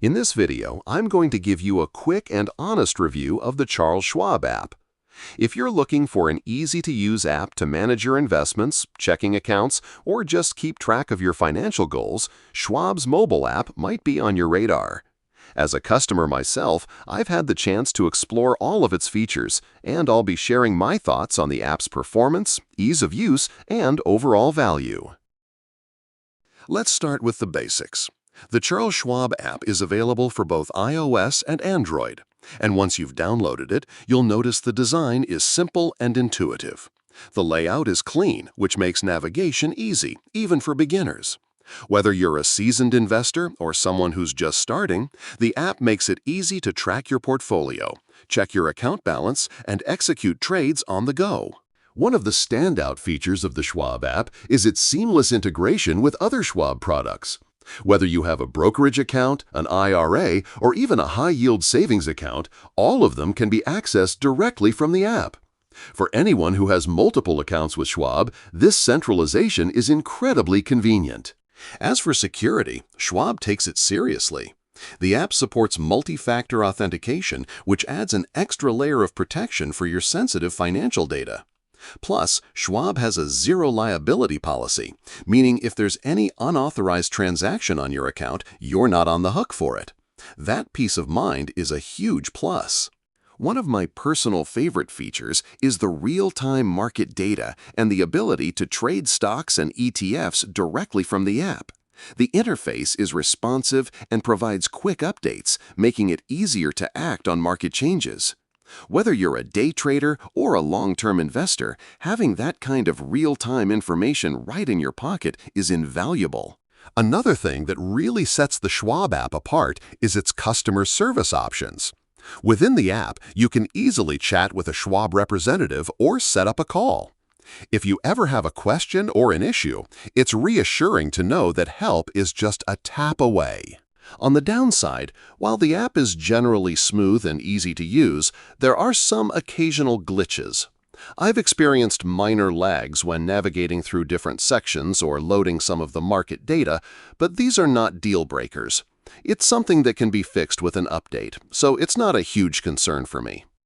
In this video, I'm going to give you a quick and honest review of the Charles Schwab app. If you're looking for an easy-to-use app to manage your investments, checking accounts, or just keep track of your financial goals, Schwab's mobile app might be on your radar. As a customer myself, I've had the chance to explore all of its features, and I'll be sharing my thoughts on the app's performance, ease of use, and overall value. Let's start with the basics. The Charles Schwab app is available for both iOS and Android, and once you've downloaded it, you'll notice the design is simple and intuitive. The layout is clean, which makes navigation easy, even for beginners. Whether you're a seasoned investor or someone who's just starting, the app makes it easy to track your portfolio, check your account balance, and execute trades on the go. One of the standout features of the Schwab app is its seamless integration with other Schwab products. Whether you have a brokerage account, an IRA, or even a high-yield savings account, all of them can be accessed directly from the app. For anyone who has multiple accounts with Schwab, this centralization is incredibly convenient. As for security, Schwab takes it seriously. The app supports multi-factor authentication, which adds an extra layer of protection for your sensitive financial data. Plus, Schwab has a zero-liability policy, meaning if there's any unauthorized transaction on your account, you're not on the hook for it. That peace of mind is a huge plus. One of my personal favorite features is the real-time market data and the ability to trade stocks and ETFs directly from the app. The interface is responsive and provides quick updates, making it easier to act on market changes. Whether you're a day trader or a long-term investor, having that kind of real-time information right in your pocket is invaluable. Another thing that really sets the Schwab app apart is its customer service options. Within the app, you can easily chat with a Schwab representative or set up a call. If you ever have a question or an issue, it's reassuring to know that help is just a tap away. On the downside, while the app is generally smooth and easy to use, there are some occasional glitches. I've experienced minor lags when navigating through different sections or loading some of the market data, but these are not deal breakers. It's something that can be fixed with an update, so it's not a huge concern for me.